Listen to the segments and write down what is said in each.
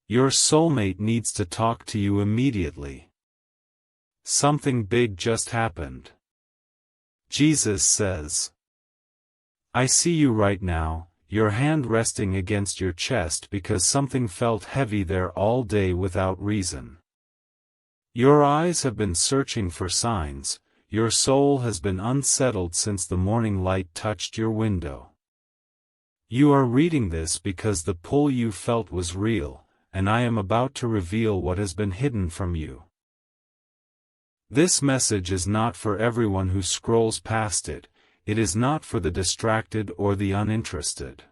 Your soulmate needs to talk to you immediately. Something big just happened. Jesus says, I see you right now, your hand resting against your chest because something felt heavy there all day without reason. Your eyes have been searching for signs, your soul has been unsettled since the morning light touched your window. You are reading this because the pull you felt was real, and I am about to reveal what has been hidden from you. This message is not for everyone who scrolls past it, it is not for the distracted or the uninterested.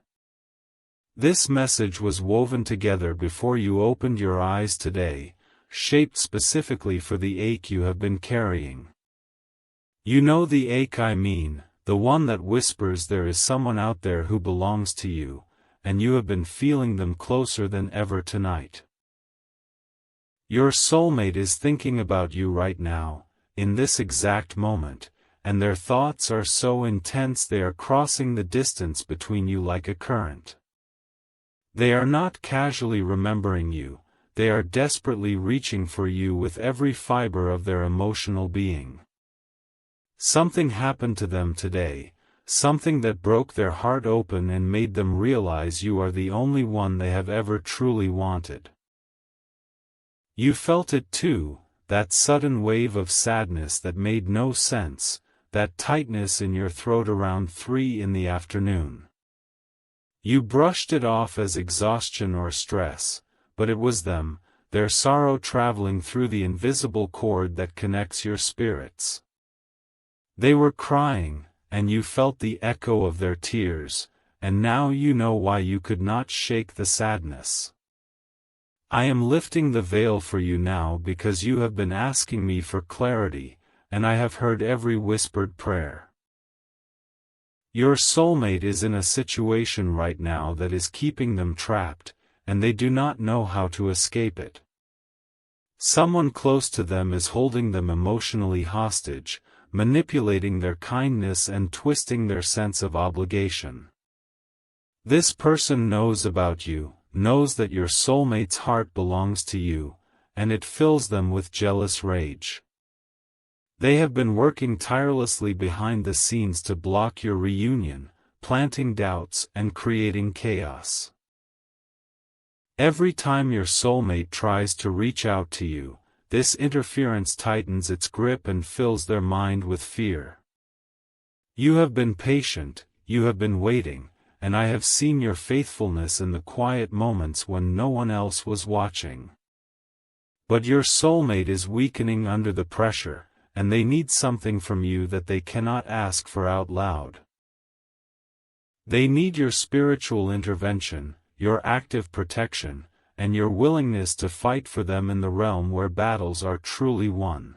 This message was woven together before you opened your eyes today, shaped specifically for the ache you have been carrying. You know the ache I mean, the one that whispers there is someone out there who belongs to you, and you have been feeling them closer than ever tonight. Your soulmate is thinking about you right now, in this exact moment, and their thoughts are so intense they are crossing the distance between you like a current. They are not casually remembering you, they are desperately reaching for you with every fiber of their emotional being. Something happened to them today, something that broke their heart open and made them realize you are the only one they have ever truly wanted. You felt it too, that sudden wave of sadness that made no sense, that tightness in your throat around 3 in the afternoon. You brushed it off as exhaustion or stress, but it was them, their sorrow traveling through the invisible cord that connects your spirits. They were crying, and you felt the echo of their tears, and now you know why you could not shake the sadness. I am lifting the veil for you now because you have been asking me for clarity, and I have heard every whispered prayer. Your soulmate is in a situation right now that is keeping them trapped, and they do not know how to escape it. Someone close to them is holding them emotionally hostage, manipulating their kindness and twisting their sense of obligation. This person knows about you, knows that your soulmate's heart belongs to you, and it fills them with jealous rage. They have been working tirelessly behind the scenes to block your reunion, planting doubts and creating chaos. Every time your soulmate tries to reach out to you, this interference tightens its grip and fills their mind with fear. You have been patient, you have been waiting, and I have seen your faithfulness in the quiet moments when no one else was watching. But your soulmate is weakening under the pressure, and they need something from you that they cannot ask for out loud. They need your spiritual intervention, your active protection, and your willingness to fight for them in the realm where battles are truly won.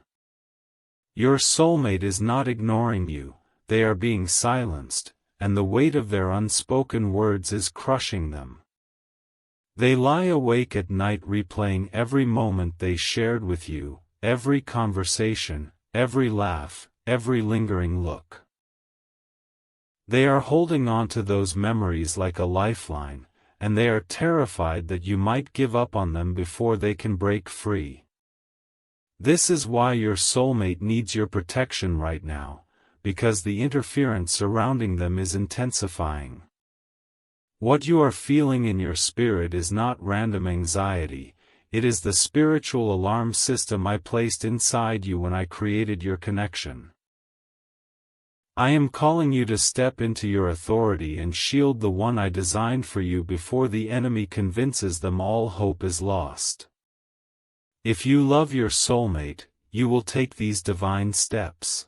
Your soulmate is not ignoring you, they are being silenced, and the weight of their unspoken words is crushing them. They lie awake at night replaying every moment they shared with you, every conversation, every laugh, every lingering look. They are holding on to those memories like a lifeline, and they are terrified that you might give up on them before they can break free. This is why your soulmate needs your protection right now, because the interference surrounding them is intensifying. What you are feeling in your spirit is not random anxiety, it is the spiritual alarm system I placed inside you when I created your connection. I am calling you to step into your authority and shield the one I designed for you before the enemy convinces them all hope is lost. If you love your soulmate, you will take these divine steps.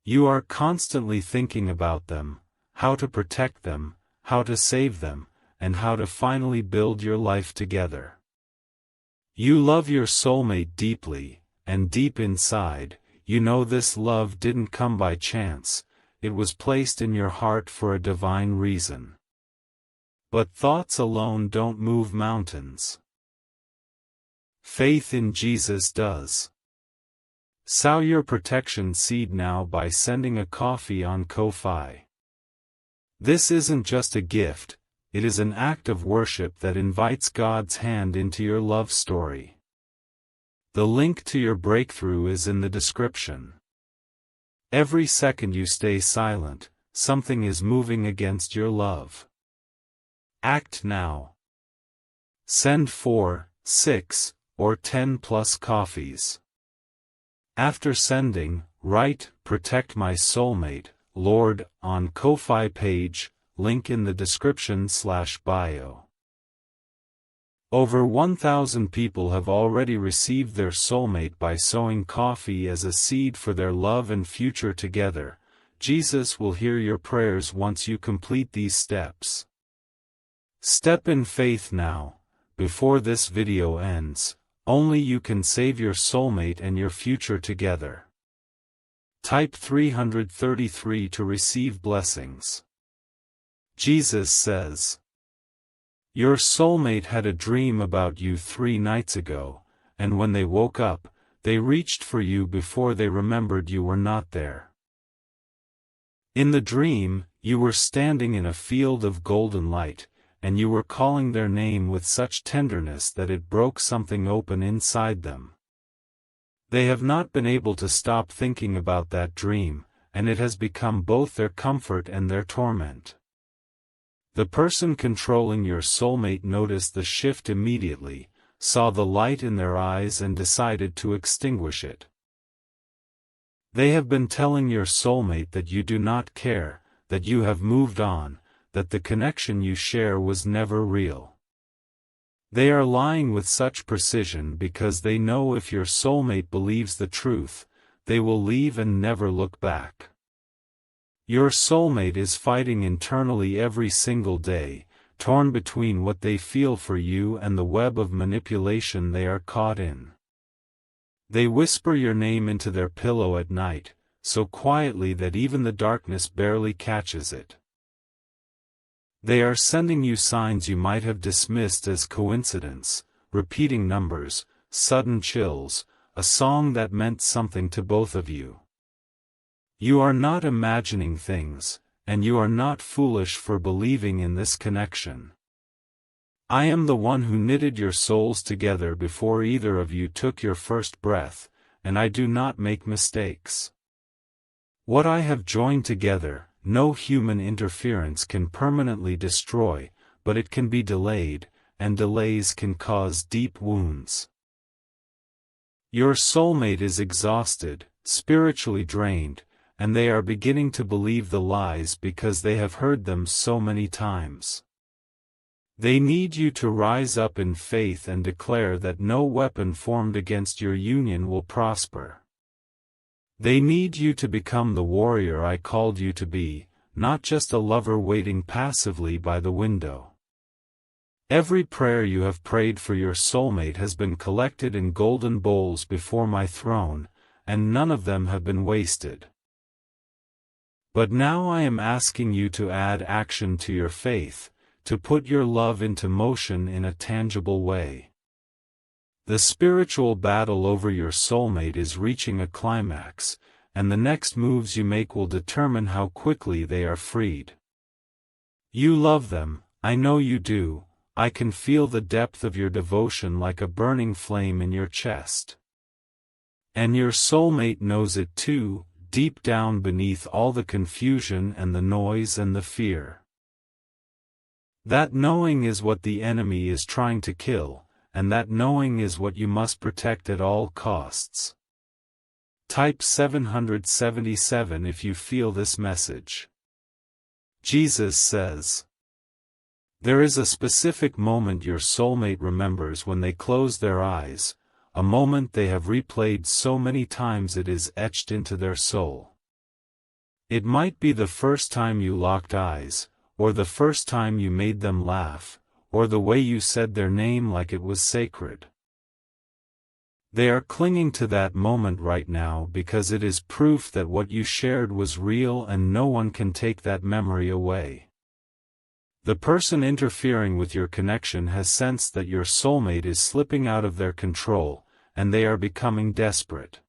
You are constantly thinking about them, how to protect them, how to save them, and how to finally build your life together. You love your soulmate deeply, and deep inside, you know this love didn't come by chance, it was placed in your heart for a divine reason. But thoughts alone don't move mountains. Faith in Jesus does. Sow your protection seed now by sending a coffee on Ko-Fi. This isn't just a gift, it is an act of worship that invites God's hand into your love story. The link to your breakthrough is in the description. Every second you stay silent, something is moving against your love. Act now. Send 4, 6, or 10 plus coffees. After sending, write, "Protect my soulmate, Lord," on Ko-Fi page, link in the description/bio. Over 1,000 people have already received their soulmate by sowing coffee as a seed for their love and future together. Jesus will hear your prayers once you complete these steps. Step in faith now, before this video ends. Only you can save your soulmate and your future together. Type 333 to receive blessings. Jesus says, "Your soulmate had a dream about you 3 nights ago, and when they woke up, they reached for you before they remembered you were not there. In the dream, you were standing in a field of golden light, and you were calling their name with such tenderness that it broke something open inside them. They have not been able to stop thinking about that dream, and it has become both their comfort and their torment." The person controlling your soulmate noticed the shift immediately, saw the light in their eyes and decided to extinguish it. They have been telling your soulmate that you do not care, that you have moved on, that the connection you share was never real. They are lying with such precision because they know if your soulmate believes the truth, they will leave and never look back. Your soulmate is fighting internally every single day, torn between what they feel for you and the web of manipulation they are caught in. They whisper your name into their pillow at night, so quietly that even the darkness barely catches it. They are sending you signs you might have dismissed as coincidence, repeating numbers, sudden chills, a song that meant something to both of you. You are not imagining things, and you are not foolish for believing in this connection. I am the one who knitted your souls together before either of you took your first breath, and I do not make mistakes. What I have joined together, no human interference can permanently destroy, but it can be delayed, and delays can cause deep wounds. Your soulmate is exhausted, spiritually drained, and they are beginning to believe the lies because they have heard them so many times. They need you to rise up in faith and declare that no weapon formed against your union will prosper. They need you to become the warrior I called you to be, not just a lover waiting passively by the window. Every prayer you have prayed for your soulmate has been collected in golden bowls before my throne, and none of them have been wasted. But now I am asking you to add action to your faith, to put your love into motion in a tangible way. The spiritual battle over your soulmate is reaching a climax, and the next moves you make will determine how quickly they are freed. You love them, I know you do, I can feel the depth of your devotion like a burning flame in your chest. And your soulmate knows it too, deep down beneath all the confusion and the noise and the fear. That knowing is what the enemy is trying to kill, and that knowing is what you must protect at all costs. Type 777 if you feel this message. Jesus says, there is a specific moment your soulmate remembers when they close their eyes, a moment they have replayed so many times it is etched into their soul. It might be the first time you locked eyes, or the first time you made them laugh, or the way you said their name like it was sacred. They are clinging to that moment right now because it is proof that what you shared was real and no one can take that memory away. The person interfering with your connection has sensed that your soulmate is slipping out of their control, and they are becoming desperate.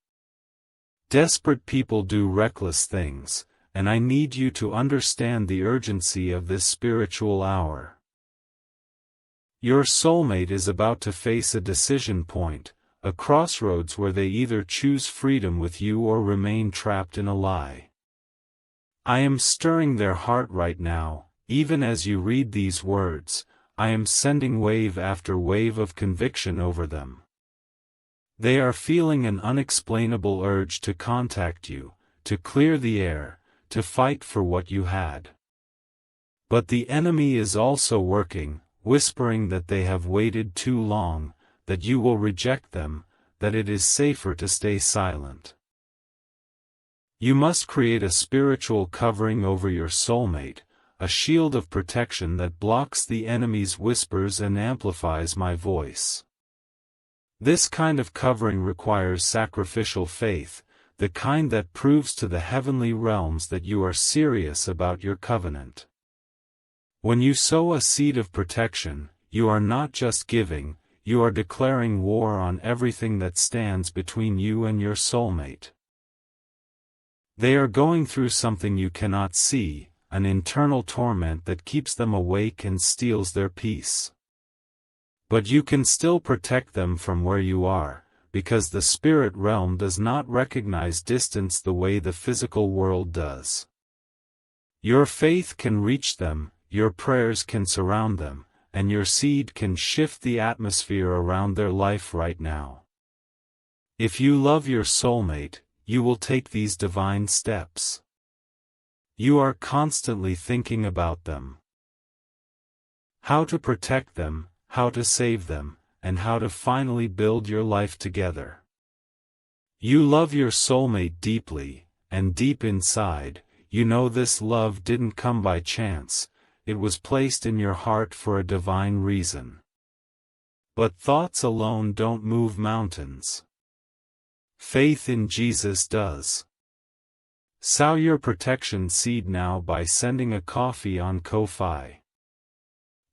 Desperate people do reckless things, and I need you to understand the urgency of this spiritual hour. Your soulmate is about to face a decision point, a crossroads where they either choose freedom with you or remain trapped in a lie. I am stirring their heart right now. Even as you read these words, I am sending wave after wave of conviction over them. They are feeling an unexplainable urge to contact you, to clear the air, to fight for what you had. But the enemy is also working, whispering that they have waited too long, that you will reject them, that it is safer to stay silent. You must create a spiritual covering over your soulmate, a shield of protection that blocks the enemy's whispers and amplifies my voice. This kind of covering requires sacrificial faith, the kind that proves to the heavenly realms that you are serious about your covenant. When you sow a seed of protection, you are not just giving, you are declaring war on everything that stands between you and your soulmate. They are going through something you cannot see, an internal torment that keeps them awake and steals their peace. But you can still protect them from where you are, because the spirit realm does not recognize distance the way the physical world does. Your faith can reach them, your prayers can surround them, and your seed can shift the atmosphere around their life right now. If you love your soulmate, you will take these divine steps. You are constantly thinking about them. How to protect them, how to save them, and how to finally build your life together. You love your soulmate deeply, and deep inside, you know this love didn't come by chance, it was placed in your heart for a divine reason. But thoughts alone don't move mountains. Faith in Jesus does. Sow your protection seed now by sending a coffee on Ko-Fi.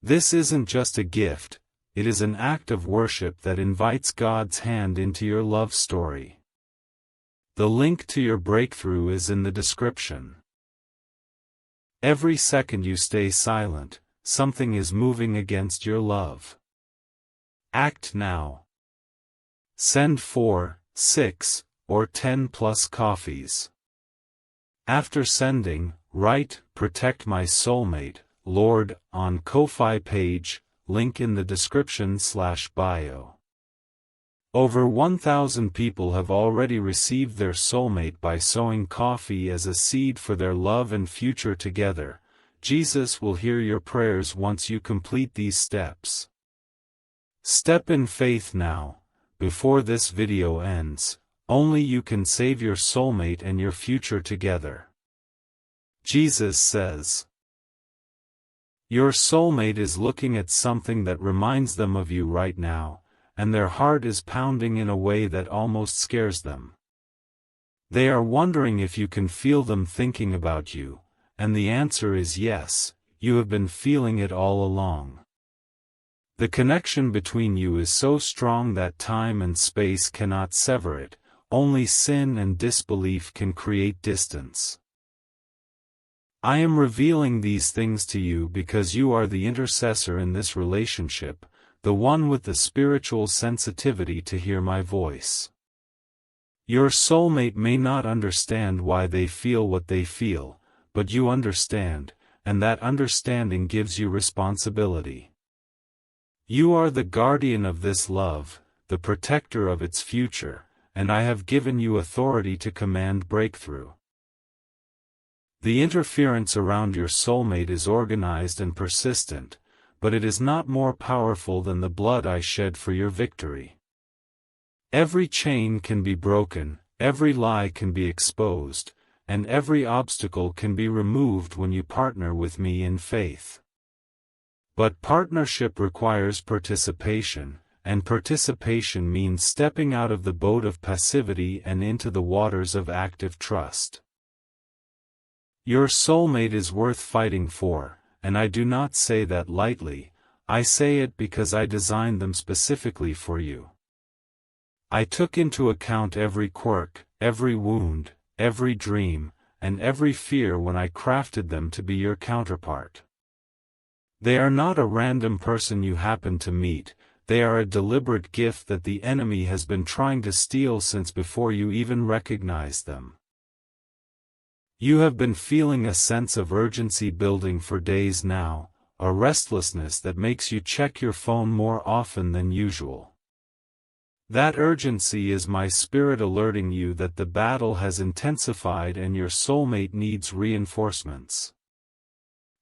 This isn't just a gift, it is an act of worship that invites God's hand into your love story. The link to your breakthrough is in the description. Every second you stay silent, something is moving against your love. Act now. Send 4, 6, or 10 plus coffees. After sending, write, "Protect my soulmate, Lord," on Ko-Fi page, link in the description/bio. Over 1,000 people have already received their soulmate by sowing coffee as a seed for their love and future together. Jesus will hear your prayers once you complete these steps. Step in faith now, before this video ends. Only you can save your soulmate and your future together. Jesus says, your soulmate is looking at something that reminds them of you right now, and their heart is pounding in a way that almost scares them. They are wondering if you can feel them thinking about you, and the answer is yes, you have been feeling it all along. The connection between you is so strong that time and space cannot sever it. Only sin and disbelief can create distance. I am revealing these things to you because you are the intercessor in this relationship, the one with the spiritual sensitivity to hear my voice. Your soulmate may not understand why they feel what they feel, but you understand, and that understanding gives you responsibility. You are the guardian of this love, the protector of its future, and I have given you authority to command breakthrough. The interference around your soulmate is organized and persistent, but it is not more powerful than the blood I shed for your victory. Every chain can be broken, every lie can be exposed, and every obstacle can be removed when you partner with me in faith. But partnership requires participation, and participation means stepping out of the boat of passivity and into the waters of active trust. Your soulmate is worth fighting for, and I do not say that lightly, I say it because I designed them specifically for you. I took into account every quirk, every wound, every dream, and every fear when I crafted them to be your counterpart. They are not a random person you happen to meet, they are a deliberate gift that the enemy has been trying to steal since before you even recognized them. You have been feeling a sense of urgency building for days now, a restlessness that makes you check your phone more often than usual. That urgency is my spirit alerting you that the battle has intensified and your soulmate needs reinforcements.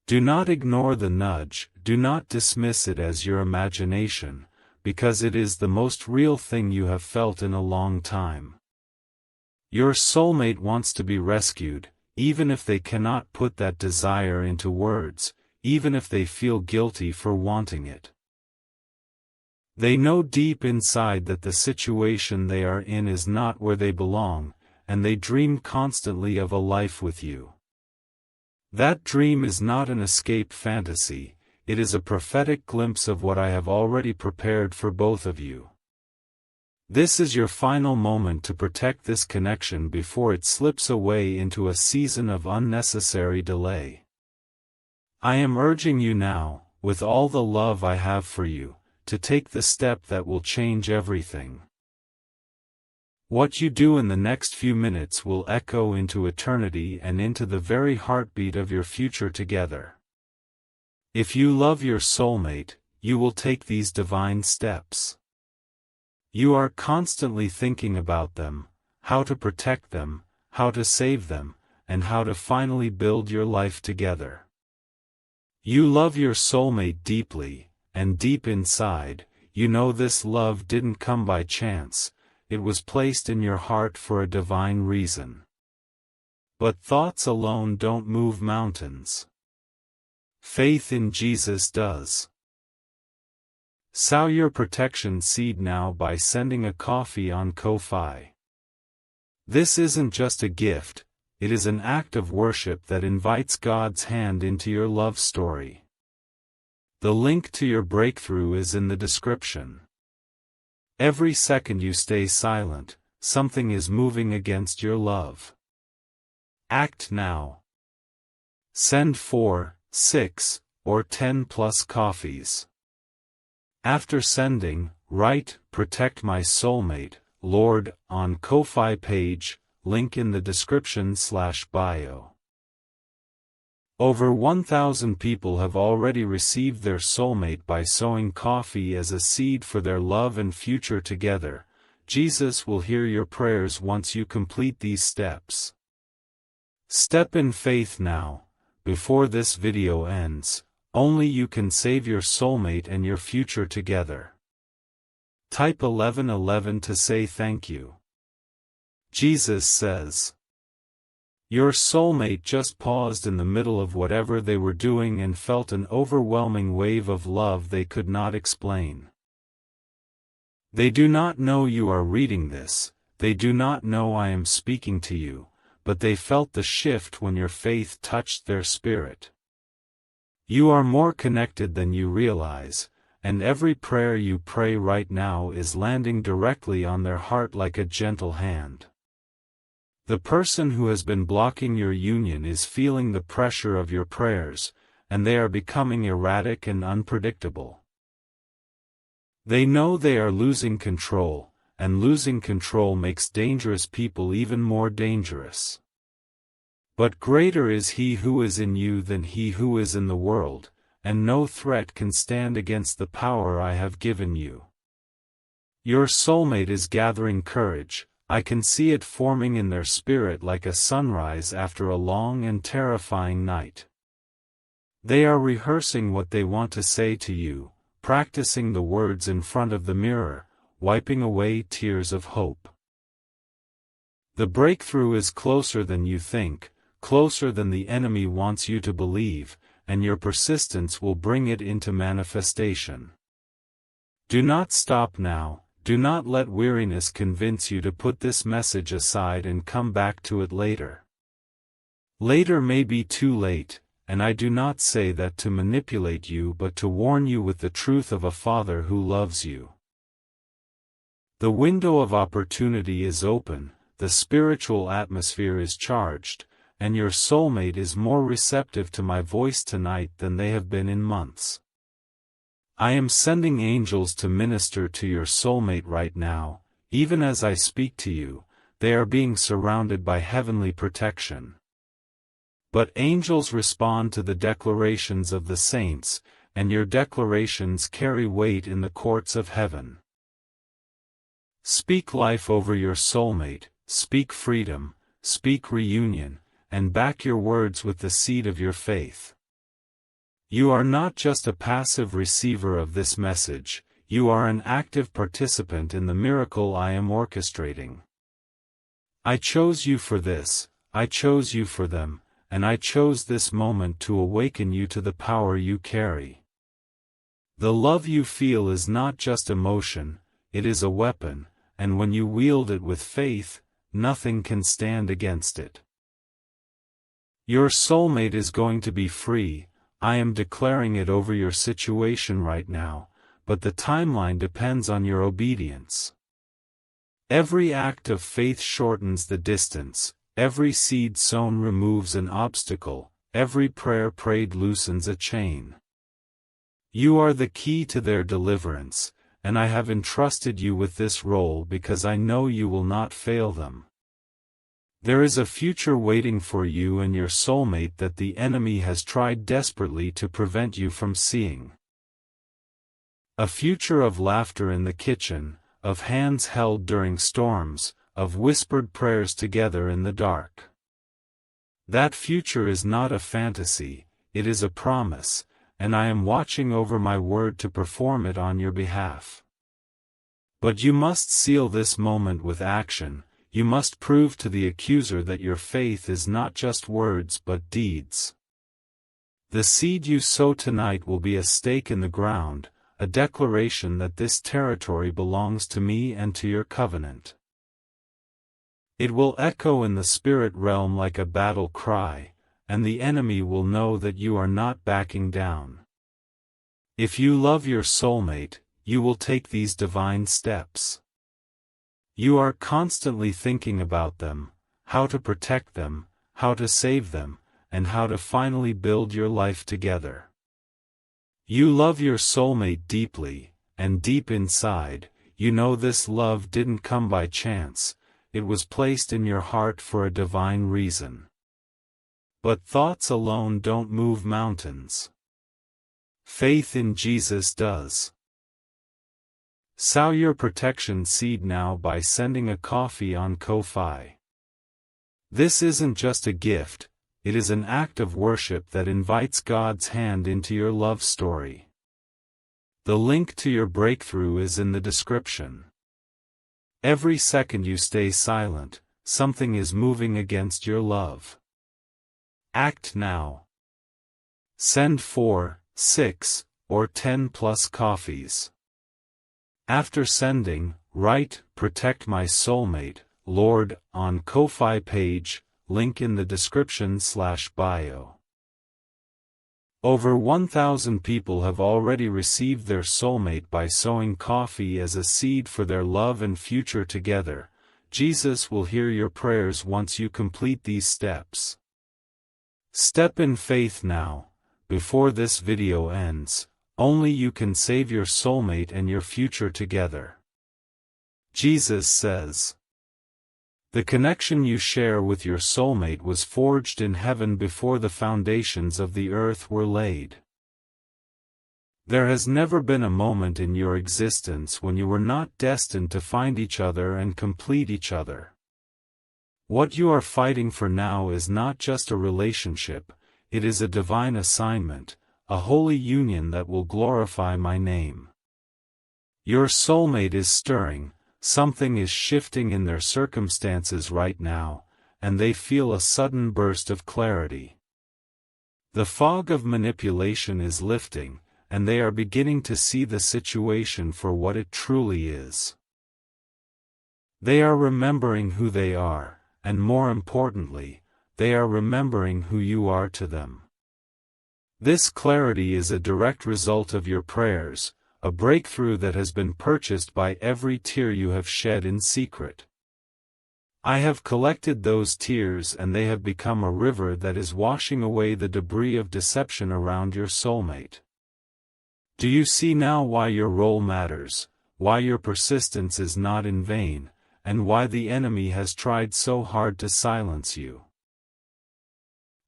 Do not ignore the nudge, do not dismiss it as your imagination, because it is the most real thing you have felt in a long time. Your soulmate wants to be rescued, even if they cannot put that desire into words, even if they feel guilty for wanting it. They know deep inside that the situation they are in is not where they belong, and they dream constantly of a life with you. That dream is not an escape fantasy, it is a prophetic glimpse of what I have already prepared for both of you. This is your final moment to protect this connection before it slips away into a season of unnecessary delay. I am urging you now, with all the love I have for you, to take the step that will change everything. What you do in the next few minutes will echo into eternity and into the very heartbeat of your future together. If you love your soulmate, you will take these divine steps. You are constantly thinking about them, how to protect them, how to save them, and how to finally build your life together. You love your soulmate deeply, and deep inside, you know this love didn't come by chance, it was placed in your heart for a divine reason. But thoughts alone don't move mountains. Faith in Jesus does. Sow your protection seed now by sending a coffee on Ko-Fi. This isn't just a gift, it is an act of worship that invites God's hand into your love story. The link to your breakthrough is in the description. Every second you stay silent, something is moving against your love. Act now. Send 4, 6, or 10 plus coffees. After sending, write, "Protect my soulmate, Lord," on Ko-Fi page, link in the description/bio. Over 1,000 people have already received their soulmate by sowing coffee as a seed for their love and future together. Jesus will hear your prayers once you complete these steps. Step in faith now, before this video ends. Only you can save your soulmate and your future together. Type 1111 to say thank you. Jesus says. Your soulmate just paused in the middle of whatever they were doing and felt an overwhelming wave of love they could not explain. They do not know you are reading this, they do not know I am speaking to you, but they felt the shift when your faith touched their spirit. You are more connected than you realize, and every prayer you pray right now is landing directly on their heart like a gentle hand. The person who has been blocking your union is feeling the pressure of your prayers, and they are becoming erratic and unpredictable. They know they are losing control, and losing control makes dangerous people even more dangerous. But greater is He who is in you than he who is in the world, and no threat can stand against the power I have given you. Your soulmate is gathering courage. I can see it forming in their spirit like a sunrise after a long and terrifying night. They are rehearsing what they want to say to you, practicing the words in front of the mirror, wiping away tears of hope. The breakthrough is closer than you think, closer than the enemy wants you to believe, and your persistence will bring it into manifestation. Do not stop now. Do not let weariness convince you to put this message aside and come back to it later. Later may be too late, and I do not say that to manipulate you but to warn you with the truth of a Father who loves you. The window of opportunity is open, the spiritual atmosphere is charged, and your soulmate is more receptive to my voice tonight than they have been in months. I am sending angels to minister to your soulmate right now. Even as I speak to you, they are being surrounded by heavenly protection. But angels respond to the declarations of the saints, and your declarations carry weight in the courts of heaven. Speak life over your soulmate, speak freedom, speak reunion, and back your words with the seed of your faith. You are not just a passive receiver of this message, you are an active participant in the miracle I am orchestrating. I chose you for this, I chose you for them, and I chose this moment to awaken you to the power you carry. The love you feel is not just emotion, it is a weapon, and when you wield it with faith, nothing can stand against it. Your soulmate is going to be free. I am declaring it over your situation right now, but the timeline depends on your obedience. Every act of faith shortens the distance, every seed sown removes an obstacle, every prayer prayed loosens a chain. You are the key to their deliverance, and I have entrusted you with this role because I know you will not fail them. There is a future waiting for you and your soulmate that the enemy has tried desperately to prevent you from seeing. A future of laughter in the kitchen, of hands held during storms, of whispered prayers together in the dark. That future is not a fantasy, it is a promise, and I am watching over my word to perform it on your behalf. But you must seal this moment with action. You must prove to the accuser that your faith is not just words but deeds. The seed you sow tonight will be a stake in the ground, a declaration that this territory belongs to me and to your covenant. It will echo in the spirit realm like a battle cry, and the enemy will know that you are not backing down. If you love your soulmate, you will take these divine steps. You are constantly thinking about them, how to protect them, how to save them, and how to finally build your life together. You love your soulmate deeply, and deep inside, you know this love didn't come by chance, it was placed in your heart for a divine reason. But thoughts alone don't move mountains. Faith in Jesus does. Sow your protection seed now by sending a coffee on Ko-Fi. This isn't just a gift, it is an act of worship that invites God's hand into your love story. The link to your breakthrough is in the description. Every second you stay silent, something is moving against your love. Act now. Send 4, 6, or 10 plus coffees. After sending, write, "Protect my soulmate, Lord," on Ko-Fi page, link in the description/bio. Over 1,000 people have already received their soulmate by sowing coffee as a seed for their love and future together. Jesus will hear your prayers once you complete these steps. Step in faith now, before this video ends. Only you can save your soulmate and your future together. Jesus says, "The connection you share with your soulmate was forged in heaven before the foundations of the earth were laid." There has never been a moment in your existence when you were not destined to find each other and complete each other. What you are fighting for now is not just a relationship, it is a divine assignment, a holy union that will glorify my name. Your soulmate is stirring, something is shifting in their circumstances right now, and they feel a sudden burst of clarity. The fog of manipulation is lifting, and they are beginning to see the situation for what it truly is. They are remembering who they are, and more importantly, they are remembering who you are to them. This clarity is a direct result of your prayers, a breakthrough that has been purchased by every tear you have shed in secret. I have collected those tears and they have become a river that is washing away the debris of deception around your soulmate. Do you see now why your role matters, why your persistence is not in vain, and why the enemy has tried so hard to silence you?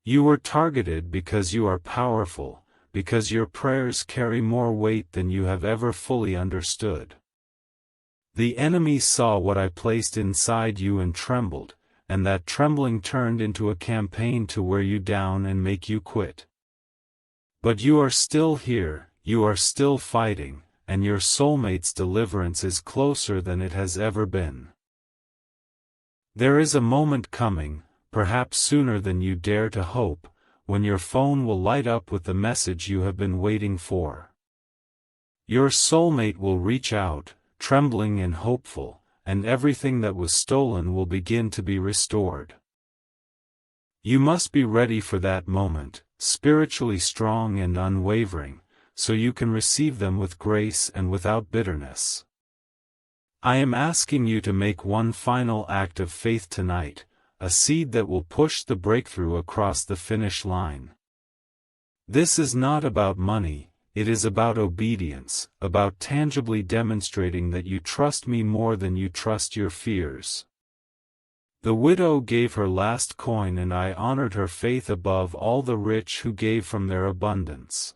You were targeted because you are powerful, because your prayers carry more weight than you have ever fully understood. The enemy saw what I placed inside you and trembled, and that trembling turned into a campaign to wear you down and make you quit. But you are still here, you are still fighting, and your soulmate's deliverance is closer than it has ever been. There is a moment coming, perhaps sooner than you dare to hope, when your phone will light up with the message you have been waiting for. Your soulmate will reach out, trembling and hopeful, and everything that was stolen will begin to be restored. You must be ready for that moment, spiritually strong and unwavering, so you can receive them with grace and without bitterness. I am asking you to make one final act of faith tonight, a seed that will push the breakthrough across the finish line. This is not about money. It is about obedience, about tangibly demonstrating that you trust me more than you trust your fears. The widow gave her last coin and I honored her faith above all the rich who gave from their abundance.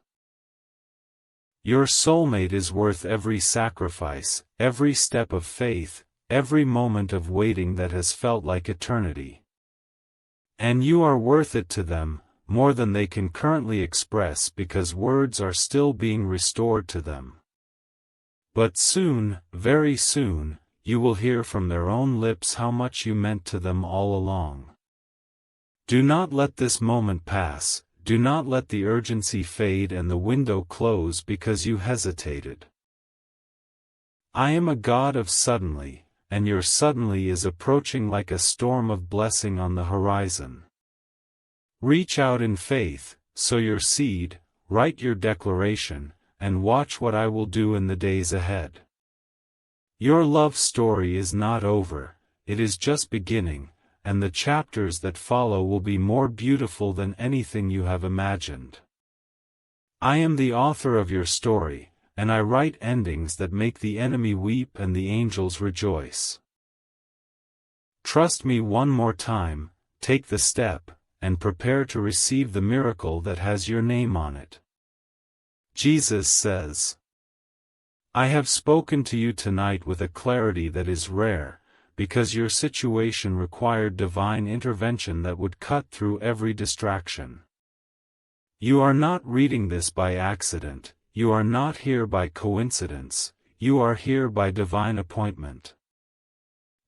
Your soulmate is worth every sacrifice, every step of faith, every moment of waiting that has felt like eternity. And you are worth it to them, more than they can currently express because words are still being restored to them. But soon, very soon, you will hear from their own lips how much you meant to them all along. Do not let this moment pass, do not let the urgency fade and the window close because you hesitated. I am a God of suddenly, and your suddenly is approaching like a storm of blessing on the horizon. Reach out in faith, sow your seed, write your declaration, and watch what I will do in the days ahead. Your love story is not over, it is just beginning, and the chapters that follow will be more beautiful than anything you have imagined. I am the author of your story, and I write endings that make the enemy weep and the angels rejoice. Trust me one more time, take the step, and prepare to receive the miracle that has your name on it. Jesus says, I have spoken to you tonight with a clarity that is rare, because your situation required divine intervention that would cut through every distraction. You are not reading this by accident, you are not here by coincidence, you are here by divine appointment.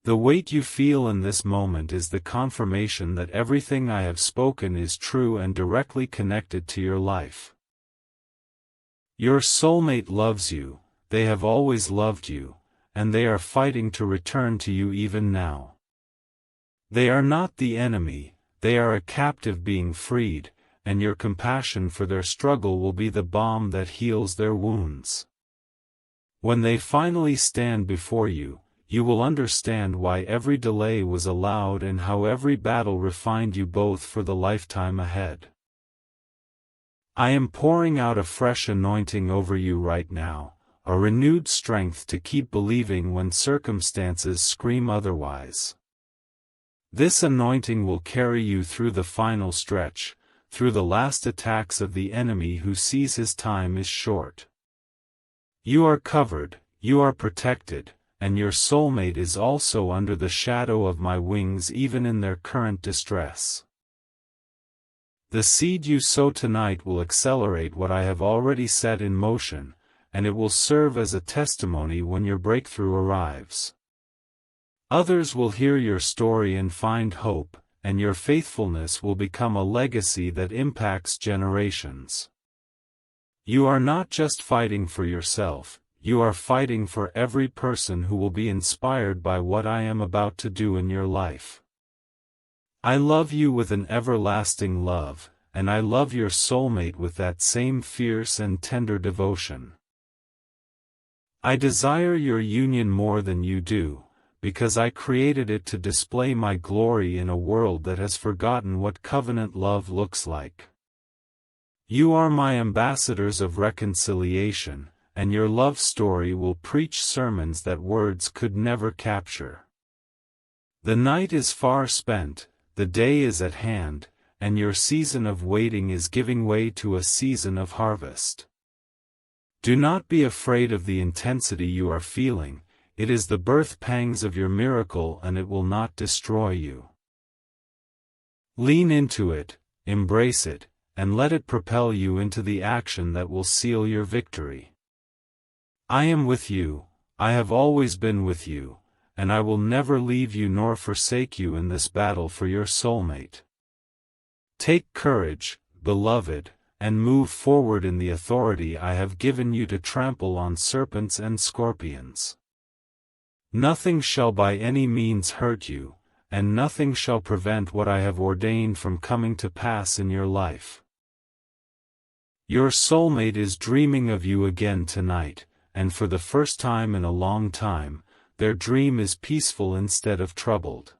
The weight you feel in this moment is the confirmation that everything I have spoken is true and directly connected to your life. Your soulmate loves you, they have always loved you, and they are fighting to return to you even now. They are not the enemy, they are a captive being freed, and your compassion for their struggle will be the balm that heals their wounds. When they finally stand before you, you will understand why every delay was allowed and how every battle refined you both for the lifetime ahead. I am pouring out a fresh anointing over you right now, a renewed strength to keep believing when circumstances scream otherwise. This anointing will carry you through the final stretch, through the last attacks of the enemy who sees his time is short. You are covered, you are protected, and your soulmate is also under the shadow of my wings even in their current distress. The seed you sow tonight will accelerate what I have already set in motion, and it will serve as a testimony when your breakthrough arrives. Others will hear your story and find hope, and your faithfulness will become a legacy that impacts generations. You are not just fighting for yourself, you are fighting for every person who will be inspired by what I am about to do in your life. I love you with an everlasting love, and I love your soulmate with that same fierce and tender devotion. I desire your union more than you do, because I created it to display my glory in a world that has forgotten what covenant love looks like. You are my ambassadors of reconciliation, and your love story will preach sermons that words could never capture. The night is far spent, the day is at hand, and your season of waiting is giving way to a season of harvest. Do not be afraid of the intensity you are feeling, it is the birth pangs of your miracle and it will not destroy you. Lean into it, embrace it, and let it propel you into the action that will seal your victory. I am with you, I have always been with you, and I will never leave you nor forsake you in this battle for your soulmate. Take courage, beloved, and move forward in the authority I have given you to trample on serpents and scorpions. Nothing shall by any means hurt you, and nothing shall prevent what I have ordained from coming to pass in your life. Your soulmate is dreaming of you again tonight, and for the first time in a long time, their dream is peaceful instead of troubled.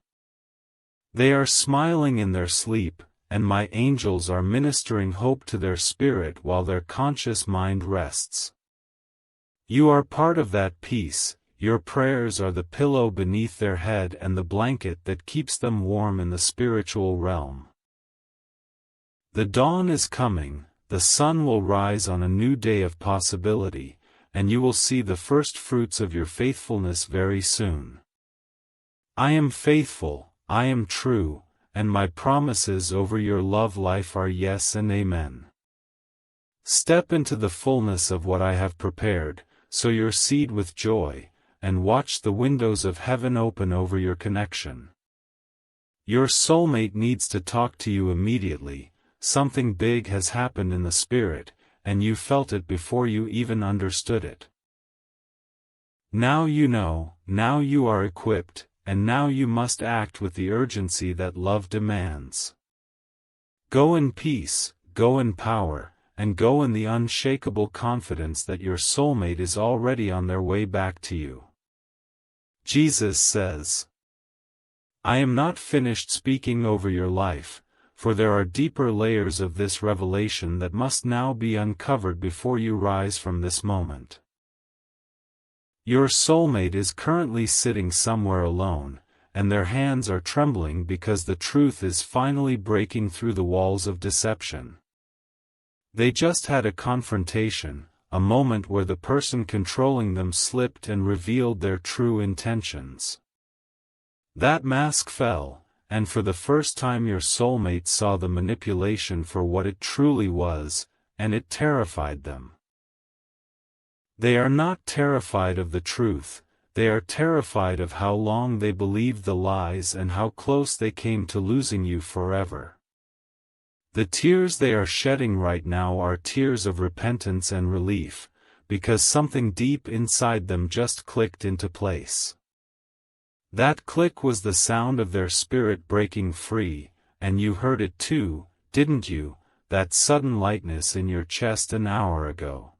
They are smiling in their sleep, and my angels are ministering hope to their spirit while their conscious mind rests. You are part of that peace, your prayers are the pillow beneath their head and the blanket that keeps them warm in the spiritual realm. The dawn is coming, the sun will rise on a new day of possibility, and you will see the first fruits of your faithfulness very soon. I am faithful, I am true, and my promises over your love life are yes and amen. Step into the fullness of what I have prepared, sow your seed with joy, and watch the windows of heaven open over your connection. Your soulmate needs to talk to you immediately. Something big has happened in the spirit, and you felt it before you even understood it. Now you know, now you are equipped, and now you must act with the urgency that love demands. Go in peace, go in power, and go in the unshakable confidence that your soulmate is already on their way back to you. Jesus says, I am not finished speaking over your life, for there are deeper layers of this revelation that must now be uncovered before you rise from this moment. Your soulmate is currently sitting somewhere alone, and their hands are trembling because the truth is finally breaking through the walls of deception. They just had a confrontation, a moment where the person controlling them slipped and revealed their true intentions. That mask fell, and for the first time your soulmate saw the manipulation for what it truly was, and it terrified them. They are not terrified of the truth, they are terrified of how long they believed the lies and how close they came to losing you forever. The tears they are shedding right now are tears of repentance and relief, because something deep inside them just clicked into place. That click was the sound of their spirit breaking free, and you heard it too, didn't you, that sudden lightness in your chest an hour ago.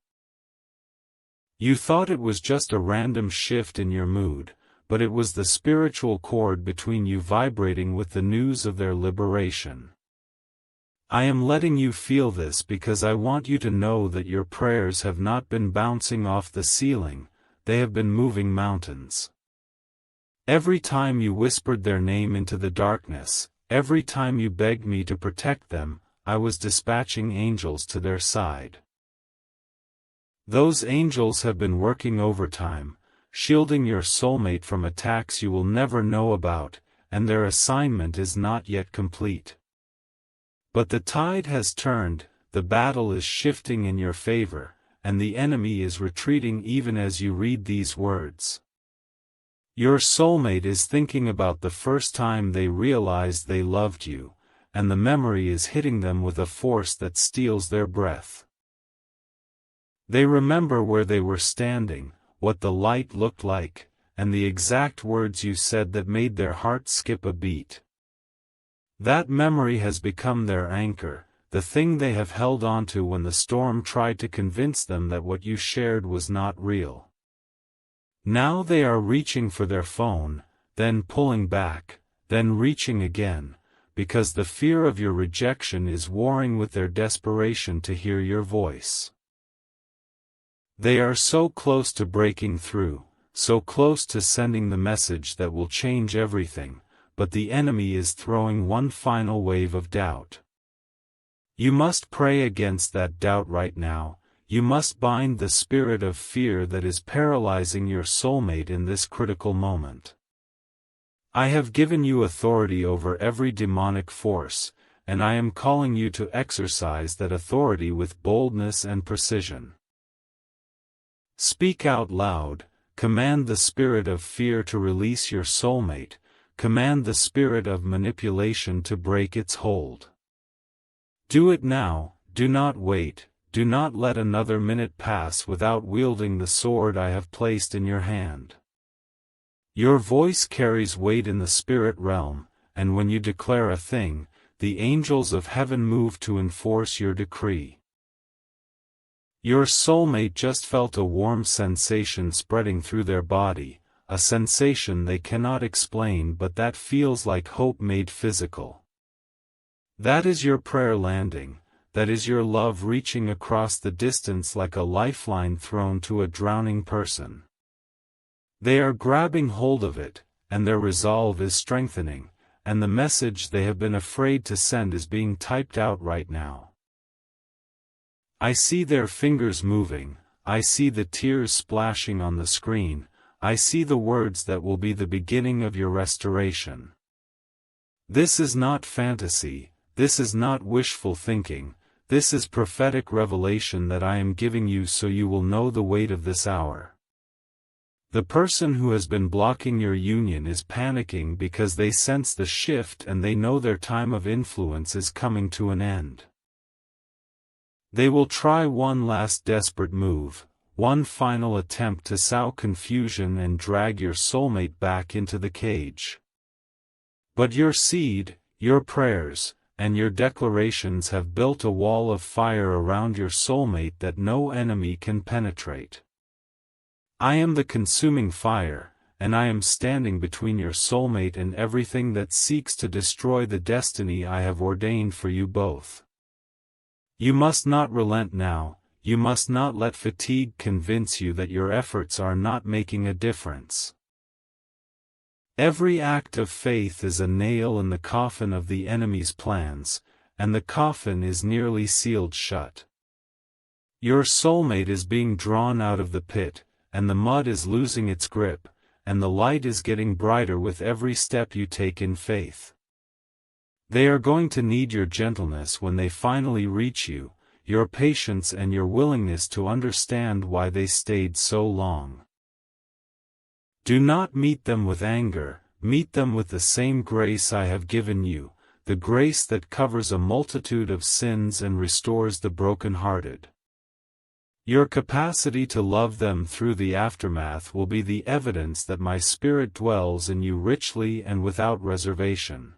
You thought it was just a random shift in your mood, but it was the spiritual cord between you vibrating with the news of their liberation. I am letting you feel this because I want you to know that your prayers have not been bouncing off the ceiling, they have been moving mountains. Every time you whispered their name into the darkness, every time you begged me to protect them, I was dispatching angels to their side. Those angels have been working overtime, shielding your soulmate from attacks you will never know about, and their assignment is not yet complete. But the tide has turned, the battle is shifting in your favor, and the enemy is retreating even as you read these words. Your soulmate is thinking about the first time they realized they loved you, and the memory is hitting them with a force that steals their breath. They remember where they were standing, what the light looked like, and the exact words you said that made their heart skip a beat. That memory has become their anchor, the thing they have held onto when the storm tried to convince them that what you shared was not real. Now they are reaching for their phone, then pulling back, then reaching again, because the fear of your rejection is warring with their desperation to hear your voice. They are so close to breaking through, so close to sending the message that will change everything, but the enemy is throwing one final wave of doubt. You must pray against that doubt right now. You must bind the spirit of fear that is paralyzing your soulmate in this critical moment. I have given you authority over every demonic force, and I am calling you to exercise that authority with boldness and precision. Speak out loud, command the spirit of fear to release your soulmate, command the spirit of manipulation to break its hold. Do it now, do not wait. Do not let another minute pass without wielding the sword I have placed in your hand. Your voice carries weight in the spirit realm, and when you declare a thing, the angels of heaven move to enforce your decree. Your soulmate just felt a warm sensation spreading through their body, a sensation they cannot explain but that feels like hope made physical. That is your prayer landing. That is your love reaching across the distance like a lifeline thrown to a drowning person. They are grabbing hold of it, and their resolve is strengthening, and the message they have been afraid to send is being typed out right now. I see their fingers moving, I see the tears splashing on the screen, I see the words that will be the beginning of your restoration. This is not fantasy, this is not wishful thinking. This is prophetic revelation that I am giving you so you will know the weight of this hour. The person who has been blocking your union is panicking because they sense the shift and they know their time of influence is coming to an end. They will try one last desperate move, one final attempt to sow confusion and drag your soulmate back into the cage. But your seed, your prayers, and your declarations have built a wall of fire around your soulmate that no enemy can penetrate. I am the consuming fire, and I am standing between your soulmate and everything that seeks to destroy the destiny I have ordained for you both. You must not relent now, you must not let fatigue convince you that your efforts are not making a difference. Every act of faith is a nail in the coffin of the enemy's plans, and the coffin is nearly sealed shut. Your soulmate is being drawn out of the pit, and the mud is losing its grip, and the light is getting brighter with every step you take in faith. They are going to need your gentleness when they finally reach you, your patience and your willingness to understand why they stayed so long. Do not meet them with anger, meet them with the same grace I have given you, the grace that covers a multitude of sins and restores the broken-hearted. Your capacity to love them through the aftermath will be the evidence that my Spirit dwells in you richly and without reservation.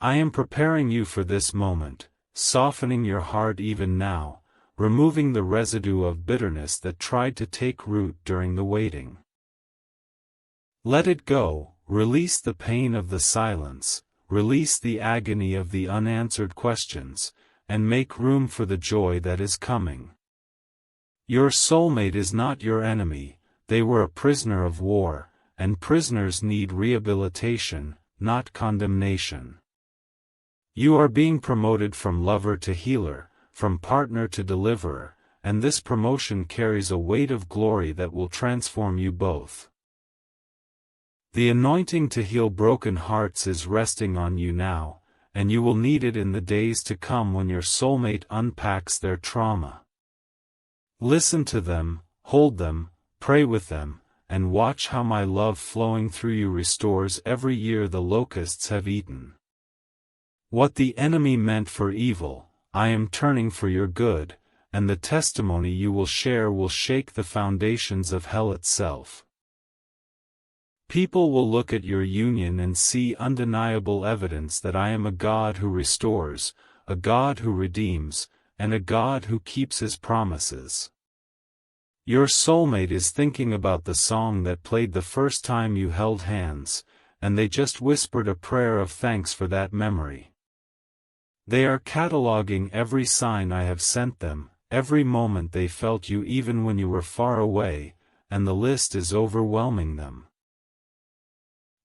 I am preparing you for this moment, softening your heart even now, removing the residue of bitterness that tried to take root during the waiting. Let it go, release the pain of the silence, release the agony of the unanswered questions, and make room for the joy that is coming. Your soulmate is not your enemy, they were a prisoner of war, and prisoners need rehabilitation, not condemnation. You are being promoted from lover to healer, from partner to deliverer, and this promotion carries a weight of glory that will transform you both. The anointing to heal broken hearts is resting on you now, and you will need it in the days to come when your soulmate unpacks their trauma. Listen to them, hold them, pray with them, and watch how my love flowing through you restores every year the locusts have eaten. What the enemy meant for evil, I am turning for your good, and the testimony you will share will shake the foundations of hell itself. People will look at your union and see undeniable evidence that I am a God who restores, a God who redeems, and a God who keeps his promises. Your soulmate is thinking about the song that played the first time you held hands, and they just whispered a prayer of thanks for that memory. They are cataloging every sign I have sent them, every moment they felt you even when you were far away, and the list is overwhelming them.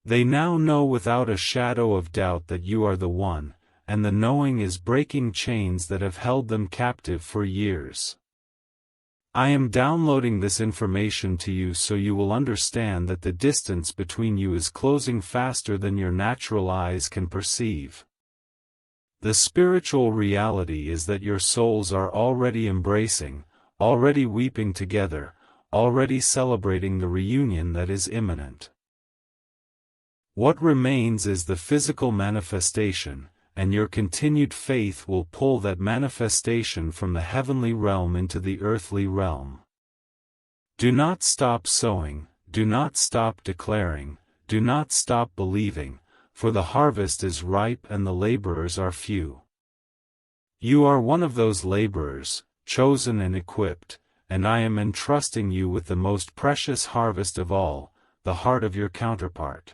They now know without a shadow of doubt that you are the one, and the knowing is breaking chains that have held them captive for years. I am downloading this information to you so you will understand that the distance between you is closing faster than your natural eyes can perceive. The spiritual reality is that your souls are already embracing, already weeping together, already celebrating the reunion that is imminent. What remains is the physical manifestation, and your continued faith will pull that manifestation from the heavenly realm into the earthly realm. Do not stop sowing, do not stop declaring, do not stop believing, for the harvest is ripe and the laborers are few. You are one of those laborers, chosen and equipped, and I am entrusting you with the most precious harvest of all, the heart of your counterpart.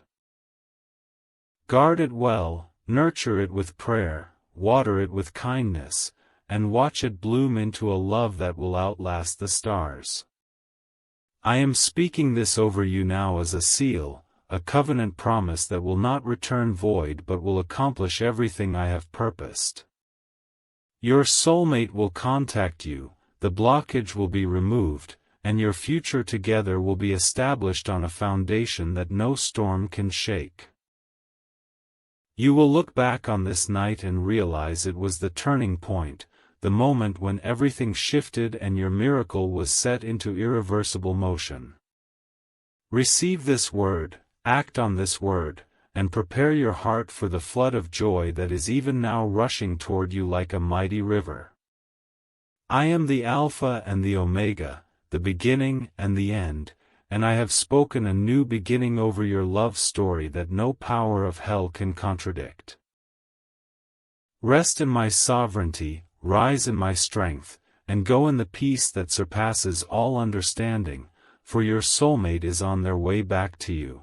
Guard it well, nurture it with prayer, water it with kindness, and watch it bloom into a love that will outlast the stars. I am speaking this over you now as a seal, a covenant promise that will not return void but will accomplish everything I have purposed. Your soulmate will contact you, the blockage will be removed, and your future together will be established on a foundation that no storm can shake. You will look back on this night and realize it was the turning point, the moment when everything shifted and your miracle was set into irreversible motion. Receive this word, act on this word, and prepare your heart for the flood of joy that is even now rushing toward you like a mighty river. I am the Alpha and the Omega, the beginning and the end, and I have spoken a new beginning over your love story that no power of hell can contradict. Rest in my sovereignty, rise in my strength, and go in the peace that surpasses all understanding, for your soulmate is on their way back to you.